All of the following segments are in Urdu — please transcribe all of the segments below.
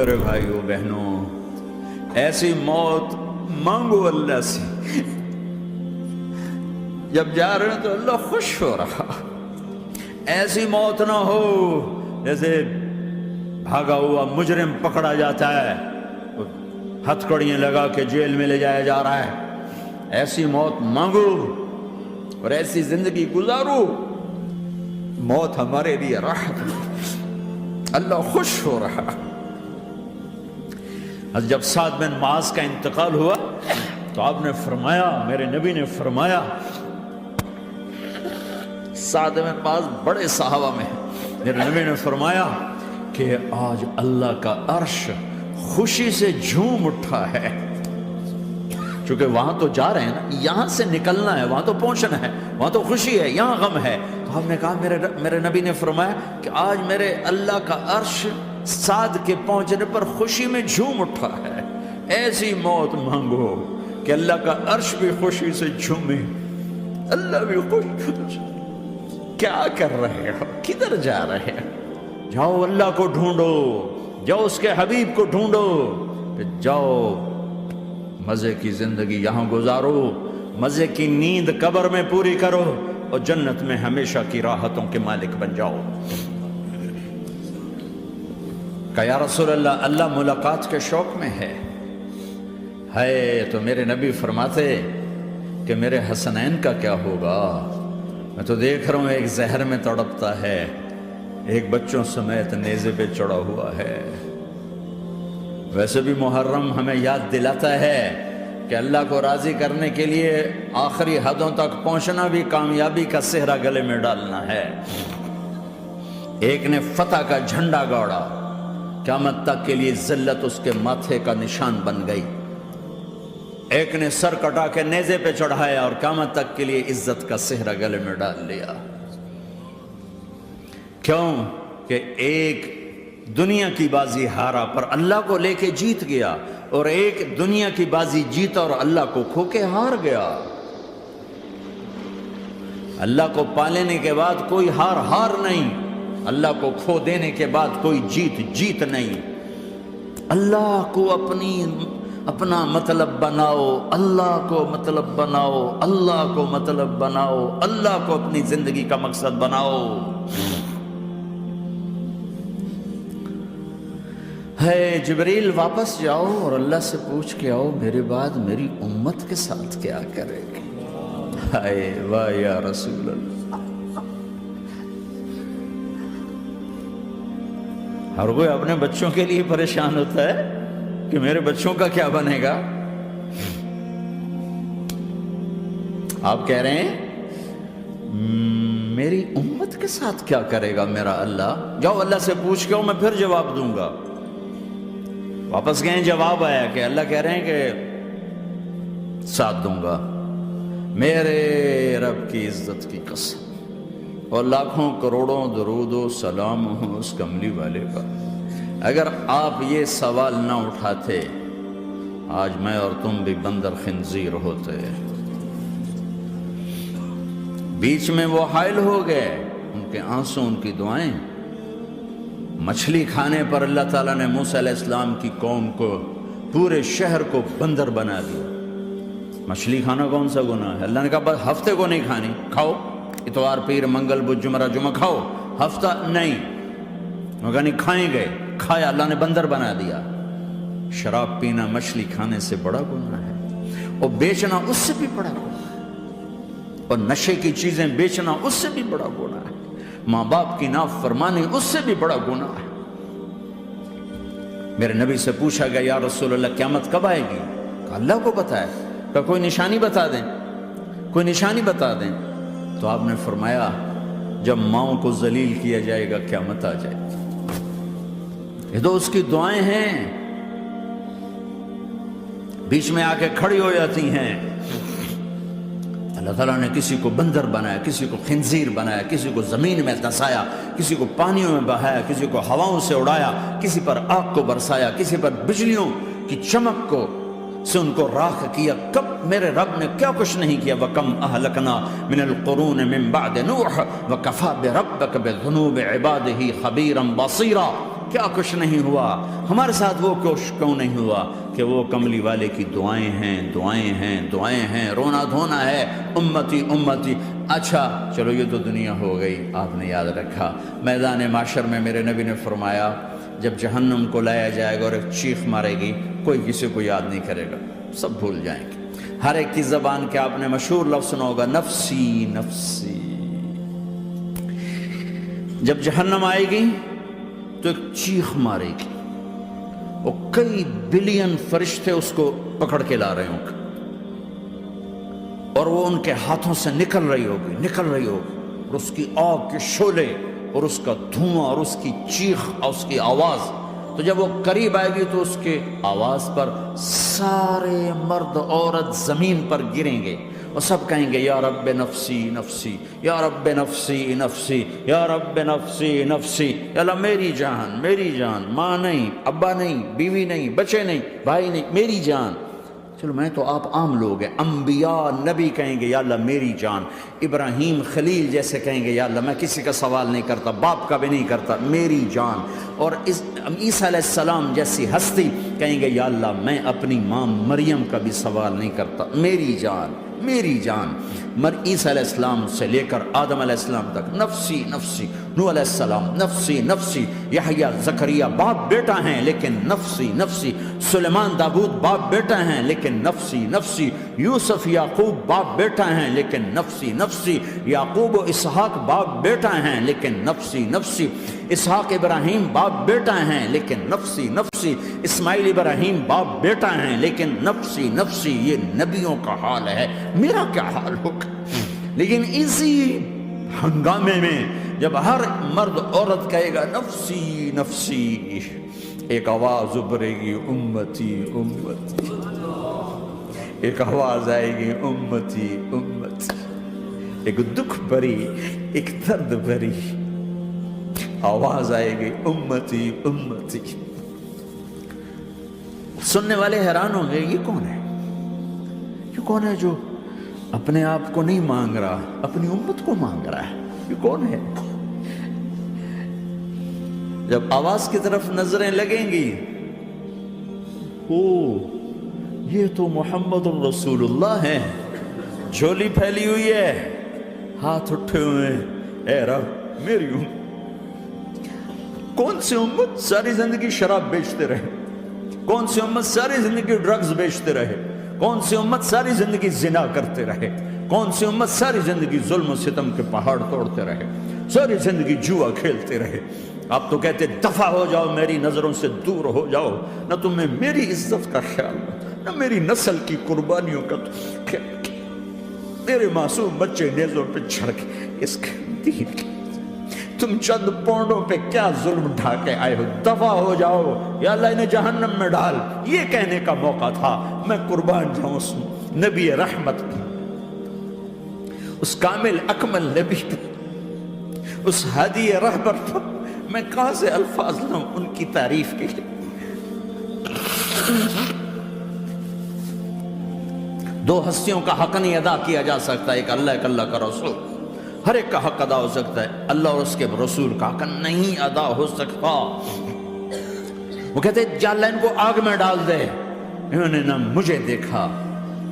میرے بھائیوں بہنوں، ایسی موت مانگو اللہ سے، جب جا رہے ہیں تو اللہ خوش ہو رہا۔ ایسی موت نہ ہو جیسے بھاگا ہوا مجرم پکڑا جاتا ہے، ہتھکڑیاں لگا کے جیل میں لے جایا جا رہا ہے۔ ایسی موت مانگو اور ایسی زندگی گزارو، موت ہمارے لیے راحت ہے، اللہ خوش ہو رہا۔ جب سعد بن معاذ کا انتقال ہوا تو آپ نے فرمایا، میرے نبی نے فرمایا، سعد بن معاذ بڑے صحابہ میں ہیں، میرے نبی نے فرمایا کہ آج اللہ کا عرش خوشی سے جھوم اٹھا ہے، چونکہ وہاں تو جا رہے ہیں نا، یہاں سے نکلنا ہے، وہاں تو پہنچنا ہے، وہاں تو خوشی ہے، یہاں غم ہے۔ تو ہم نے کہا، میرے نبی نے فرمایا کہ آج میرے اللہ کا عرش سعد کے پہنچنے پر خوشی میں جھوم اٹھا ہے۔ ایسی موت مانگو کہ اللہ کا عرش بھی خوشی سے جھومے، اللہ بھی خوش۔ کیا کر رہے ہو؟ کدھر جا رہے ہو؟ جاؤ اللہ کو ڈھونڈو، جاؤ اس کے حبیب کو ڈھونڈو، پھر جاؤ مزے کی زندگی یہاں گزارو، مزے کی نیند قبر میں پوری کرو اور جنت میں ہمیشہ کی راحتوں کے مالک بن جاؤ۔ کہ یا رسول اللہ، اللہ ملاقات کے شوق میں ہے تو میرے نبی فرماتے کہ میرے حسنین کا کیا ہوگا؟ میں تو دیکھ رہا ہوں ایک زہر میں تڑپتا ہے، ایک بچوں سمیت نیزے پہ چڑھا ہوا ہے۔ ویسے بھی محرم ہمیں یاد دلاتا ہے کہ اللہ کو راضی کرنے کے لیے آخری حدوں تک پہنچنا بھی کامیابی کا صحرا گلے میں ڈالنا ہے۔ ایک نے فتح کا جھنڈا گاڑا، قیامت تک کے لیے ذلت اس کے ماتھے کا نشان بن گئی۔ ایک نے سر کٹا کے نیزے پہ چڑھایا اور قیامت تک کے لیے عزت کا صحرا گلے میں ڈال لیا۔ کیوں کہ ایک دنیا کی بازی ہارا پر اللہ کو لے کے جیت گیا، اور ایک دنیا کی بازی جیتا اور اللہ کو کھو کے ہار گیا۔ اللہ کو پالینے کے بعد کوئی ہار نہیں، اللہ کو کھو دینے کے بعد کوئی جیت نہیں۔ اللہ کو اپنا مطلب بناؤ، اللہ کو مطلب بناؤ، اللہ کو مطلب بناؤ، اللہ کو اپنی زندگی کا مقصد بناؤ۔ ہے جبریل واپس جاؤ اور اللہ سے پوچھ کے آؤ میرے بعد میری امت کے ساتھ کیا کرے گی؟ ہائے واہ یا رسول اللہ۔ ہر کوئی اپنے بچوں کے لیے پریشان ہوتا ہے کہ میرے بچوں کا کیا بنے گا۔ آپ کہہ رہے ہیں میری امت کے ساتھ کیا کرے گا میرا اللہ؟ جاؤ اللہ سے پوچھ کے آؤ، میں پھر جواب دوں گا۔ واپس گئے، جواب آیا کہ اللہ کہہ رہے ہیں کہ ساتھ دوں گا، میرے رب کی عزت کی قسم، اور لاکھوں کروڑوں درود و سلام ہوں اس کملی والے کا۔ اگر آپ یہ سوال نہ اٹھاتے، آج میں اور تم بھی بندر خنزیر ہوتے۔ بیچ میں وہ حائل ہو گئے، ان کے آنسو، ان کی دعائیں۔ مچھلی کھانے پر اللہ تعالیٰ نے موسیٰ علیہ السلام کی قوم کو، پورے شہر کو بندر بنا دیا۔ مچھلی کھانا کون سا گناہ ہے؟ اللہ نے کہا بس ہفتے کو نہیں کھانی، کھاؤ، اتوار پیر منگل بدھ جمعہ جمعہ کھاؤ، ہفتہ نہیں۔ مگر نہیں کھائیں گے، کھایا، اللہ نے بندر بنا دیا۔ شراب پینا مچھلی کھانے سے بڑا گناہ ہے، اور بیچنا اس سے بھی بڑا گناہ ہے، اور نشے کی چیزیں بیچنا اس سے بھی بڑا گناہ ہے، ماں باپ کی نافرمانی اس سے بھی بڑا گناہ ہے۔ میرے نبی سے پوچھا گیا یا رسول اللہ قیامت کب آئے گی؟ کہا اللہ کو پتہ ہے۔ کہا کوئی نشانی بتا دیں، کوئی نشانی بتا دیں۔ تو آپ نے فرمایا جب ماؤں کو ذلیل کیا جائے گا قیامت آ جائے گی۔ یہ تو اس کی دعائیں ہیں، بیچ میں آ کے کھڑی ہو جاتی ہیں۔ اللہ تعالیٰ نے کسی کو بندر بنایا، کسی کو خنزیر بنایا، کسی کو زمین میں دھسایا، کسی کو پانیوں میں بہایا، کسی کو ہواؤں سے اڑایا، کسی پر آگ کو برسایا، کسی پر بجلیوں کی چمک کو سے ان کو راکھ کیا۔ کب میرے رب نے کیا کچھ نہیں کیا۔ وَكَمْ أَهْلَكْنَا مِنَ الْقُرُونِ مِنْ بَعْدِ نُوحٍ وَكَفَى بِرَبِّكَ بِذُنُوبِ عِبَادِهِ خَبِيرًا بَصِيرًا۔ کیا کچھ نہیں ہوا؟ ہمارے ساتھ وہ کچھ کیوں نہیں ہوا کہ وہ کملی والے کی دعائیں ہیں، دعائیں ہیں، دعائیں ہیں، رونا دھونا ہے، امتی امتی۔ اچھا چلو یہ تو دنیا ہو گئی، آپ نے یاد رکھا میدان معاشر میں میرے نبی نے فرمایا جب جہنم کو لایا جائے گا اور ایک چیخ مارے گی، کوئی کسی کو یاد نہیں کرے گا، سب بھول جائیں گے۔ ہر ایک کی زبان کے آپ نے مشہور لفظ سنا ہوگا، نفسی نفسی۔ جب جہنم آئے گی تو ایک چیخ مارے گی، اور کئی بلین فرشتے اس کو پکڑ کے لا رہے ہوں گے، اور وہ ان کے ہاتھوں سے نکل رہی ہوگی، اور اس کی آگ کے شعلے اور اس کا دھواں اور اس کی چیخ اور اس کی آواز۔ تو جب وہ قریب آئے گی تو اس کے آواز پر سارے مرد عورت زمین پر گریں گے اور سب کہیں گے یا رب نفسی نفسی، یا رب نفسی نفسی، یا رب نفسی نفسی، یا اللہ میری جان، میری جان، ماں نہیں، ابا نہیں، بیوی نہیں، بچے نہیں، بھائی نہیں، میری جان۔ چلو میں تو آپ عام لوگ ہیں، انبیاء نبی کہیں گے یا اللہ میری جان، ابراہیم خلیل جیسے کہیں گے یا اللہ میں کسی کا سوال نہیں کرتا، باپ کا بھی نہیں کرتا، میری جان۔ اور عیسیٰ علیہ السلام جیسی ہستی کہیں گے یا اللہ میں اپنی ماں مریم کا بھی سوال نہیں کرتا، میری جان، میری جان۔ عیسیٰ علیہ السلام سے لے کر آدم علیہ السلام تک نفسی نفسی، نوح علیہ السلام نفسی نفسی، یحییٰ زکریا باپ بیٹا ہیں لیکن نفسی نفسی، سلیمان داؤد باپ بیٹا ہیں لیکن نفسی نفسی، یوسف یعقوب باپ بیٹا ہیں لیکن نفسی نفسی، یعقوب و اسحاق باپ بیٹا ہیں لیکن نفسی نفسی، اسحاق ابراہیم باپ بیٹا ہیں لیکن نفسی نفسی، اسماعیل ابراہیم باپ بیٹا ہیں لیکن نفسی نفسی۔ یہ نبیوں کا حال ہے، میرا کیا حال ہوگا؟ لیکن اسی ہنگامے میں جب ہر مرد عورت کہے گا نفسی نفسی، ایک آواز ابھرے گی امتی امتی، ایک آواز آئے گی امتی امتی، ایک دکھ بھری، ایک درد بھری آواز آئے گی امتی امتی۔ سننے والے حیران ہوں گے یہ کون ہے، یہ کون ہے جو اپنے آپ کو نہیں مانگ رہا، اپنی امت کو مانگ رہا ہے، یہ کون ہے؟ جب آواز کی طرف نظریں لگیں گی، او یہ تو محمد الرسول اللہ ہے، جھولی پھیلی ہوئی ہے، ہاتھ اٹھے ہوئے ہیں، اے رب میری امت۔ کون سی امت ساری زندگی شراب بیچتے رہے؟ کون سی امت ساری زندگی ڈرگز بیچتے رہے؟ کون سی امت ساری زندگی زنا کرتے رہے؟ کون سی امت ساری زندگی ظلم و ستم کے پہاڑ توڑتے رہے؟ ساری زندگی جوا کھیلتے رہے؟ آپ تو کہتے دفع ہو جاؤ، میری نظروں سے دور ہو جاؤ، نہ تمہیں میری عزت کا خیال، نہ میری نسل کی قربانیوں کا خیال، میرے معصوم بچے نیزوں پہ چڑھ کے اس کے دین کی تم چند پونڈوں پہ کیا ظلم ڈھا کے آئے ہو؟ دفع ہو جاؤ، یا اللہ انہیں جہنم میں ڈال۔ یہ کہنے کا موقع تھا، میں قربان جاؤں اس نبی رحمت پہ، اس کامل اکمل نبی پہ، اس ہادی رہبر پر۔ میں کہاں سے الفاظ لوں ان کی تعریف کے لیے؟ دو ہستیوں کا حق نہیں ادا کیا جا سکتا، ایک اللہ، ایک اللہ کا رسول۔ ہر ایک کا حق ادا ہو سکتا ہے، اللہ اور اس کے رسول کا حق نہیں ادا ہو سکتا۔ وہ کہتے ہیں یا اللہ ان کو آگ میں ڈال دے۔ انہوں نے نہ مجھے دیکھا،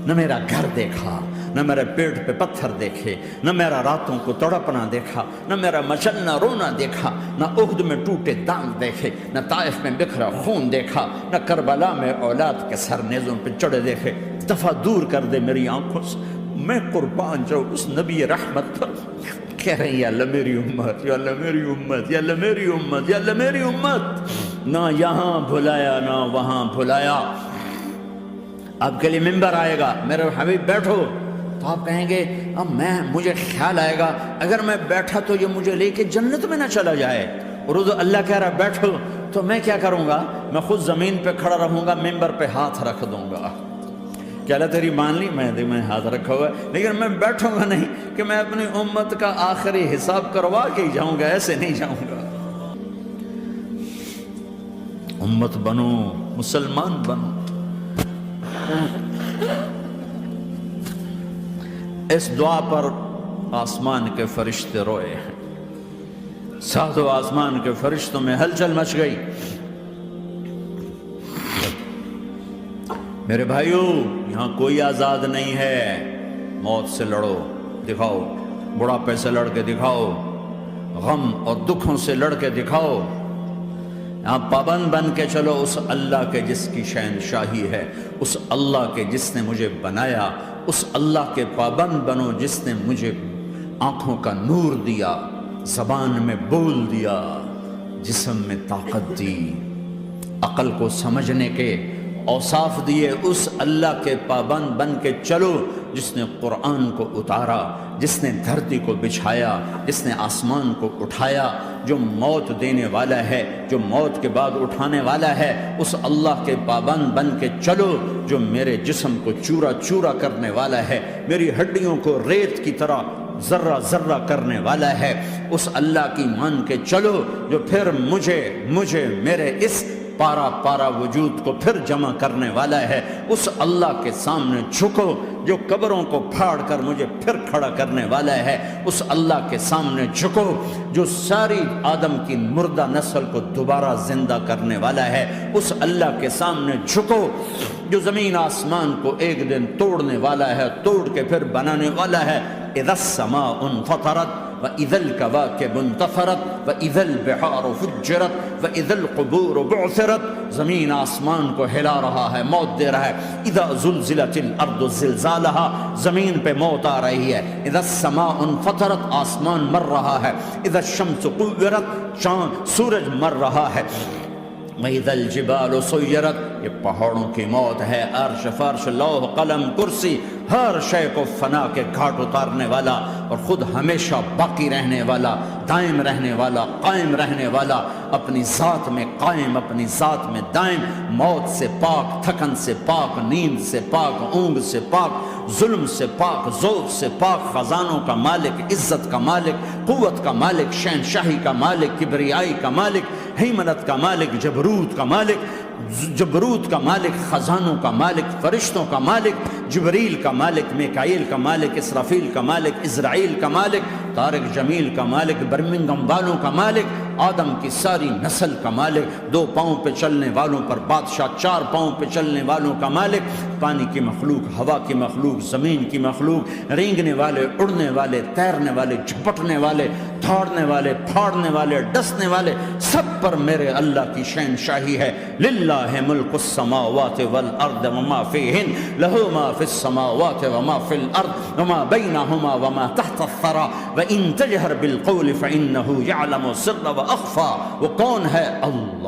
نہ میرا گھر دیکھا، نہ میرے پیٹ پہ پتھر دیکھے، نہ میرا راتوں کو تڑپنا دیکھا، نہ میرا مچلنا رونا دیکھا، نہ احد میں ٹوٹے دانت دیکھے، نہ طائف میں بکھرا خون دیکھا، نہ کربلا میں اولاد کے سر نیزوں پہ چڑھے دیکھے۔ دفع دور کر دے میری آنکھوں سے، میں قربان جاؤں اس نبی رحمت پر۔ کہہ رہے ہیں یا اللہ میری امت، یا اللہ میری امت، یا اللہ میری امت، یا اللہ میری امت۔ نہ یہاں بھلایا نہ وہاں بھلایا۔ آپ کے لیے ممبر آئے گا، میرے حبیب بیٹھو، تو آپ کہیں گے اب مجھے خیال آئے گا اگر میں بیٹھا تو یہ مجھے لے کے جنت میں نہ چلا جائے، اور اللہ کہہ رہا بیٹھو تو میں کیا کروں گا؟ میں خود زمین پہ کھڑا رہوں گا، ممبر پہ ہاتھ رکھ دوں گا۔ کہ اللہ تیری مان لی، میں ہاتھ رکھا ہوا ہے، لیکن میں بیٹھوں گا نہیں کہ میں اپنی امت کا آخری حساب کروا کے ہی جاؤں گا، ایسے نہیں جاؤں گا۔ امت بنو، مسلمان بنو۔ اس دعا پر آسمان کے فرشتے روئے ہیں، ساتوں آسمان کے فرشتوں میں ہلچل مچ گئی۔ میرے بھائیوں، یہاں کوئی آزاد نہیں ہے۔ موت سے لڑو، دکھاؤ، بڑھاپے سے لڑ کے دکھاؤ، غم اور دکھوں سے لڑ کے دکھاؤ۔ یہاں پابند بن کے چلو اس اللہ کے جس کی شہنشاہی ہے، اس اللہ کے جس نے مجھے بنایا، اس اللہ کے پابند بنو جس نے مجھے آنکھوں کا نور دیا، زبان میں بول دیا، جسم میں طاقت دی، عقل کو سمجھنے کے اوصاف دیے۔ اس اللہ کے پابند بن کے چلو جس نے قرآن کو اتارا، جس نے دھرتی کو بچھایا، جس نے آسمان کو اٹھایا، جو موت دینے والا ہے، جو موت کے بعد اٹھانے والا ہے۔ اس اللہ کے پابند بن کے چلو جو میرے جسم کو چورا چورا کرنے والا ہے، میری ہڈیوں کو ریت کی طرح ذرہ ذرہ کرنے والا ہے۔ اس اللہ کی مان کے چلو جو پھر مجھے میرے اس پارا پارا وجود کو پھر جمع کرنے والا ہے۔ اس اللہ کے سامنے جھکو جو قبروں کو پھاڑ کر مجھے پھر کھڑا کرنے والا ہے۔ اس اللہ کے سامنے جھکو جو ساری آدم کی مردہ نسل کو دوبارہ زندہ کرنے والا ہے۔ اس اللہ کے سامنے جھکو جو زمین آسمان کو ایک دن توڑنے والا ہے، توڑ کے پھر بنانے والا ہے۔ اذا السماء انفطرت وَإِذَا الْكَوَاكِبُ انتَثَرَتْ وَإِذَا الْبِحَارُ فُجِّرَتْ وَإِذَا الْقُبُورُ بُعْثِرَتْ۔ زمین آسمان کو ہلا رہا ہے، موت دے رہا ہے۔ اِذَا زُلْزِلَتِ الْأَرْضُ زِلْزَالَهَا، زمین پہ موت آ رہی ہے۔ اِذَا السَّمَاءُ انفطرت، آسمان مر رہا ہے۔ اِذَا الشَّمْسُ كُوِّرَتْ، چاند سورج مر رہا ہے۔ وَإِذَا الْجِبَالُ سُيِّرَتْ، یہ پہاڑوں کی موت ہے۔ عرش فرش لوح قلم کرسی ہر شے کو فنا کے گھاٹ اتارنے والا اور خود ہمیشہ باقی رہنے والا، دائم رہنے والا، قائم رہنے والا، اپنی ذات میں قائم، اپنی ذات میں دائم، موت سے پاک، تھکن سے پاک، نیند سے پاک، اونگ سے پاک، ظلم سے پاک، ذوق سے پاک، خزانوں کا مالک، عزت کا مالک، قوت کا مالک، شہنشاہی کا مالک، کبریائی کا مالک، ہیمنت کا مالک، جبروت کا مالک، خزانوں کا مالک، فرشتوں کا مالک، جبریل کا مالک، میکائیل کا مالک، اسرافیل کا مالک، اسرائیل کا مالک، طارق جمیل کا مالک، برمنگم والوں کا مالک، آدم کی ساری نسل کا مالک، 2 پاؤں پہ چلنے والوں پر بادشاہ، 4 پاؤں پہ چلنے والوں کا مالک، پانی کی مخلوق، ہوا کی مخلوق، زمین کی مخلوق، رینگنے والے، اڑنے والے، تیرنے والے، جھپٹنے والے، دھاڑنے والے، پھاڑنے والے، ڈسنے والے، سب پر میرے اللہ کی شہنشاہی ہے۔ للہ ملک السماوات والارض وما فیہن، لہ ما فی السماوات وما فی الارض وما بینہما وما تحت الثری وان تجہر بالقول فانہ یعلم السر واخفی۔ وہ کون ہے؟ اللہ۔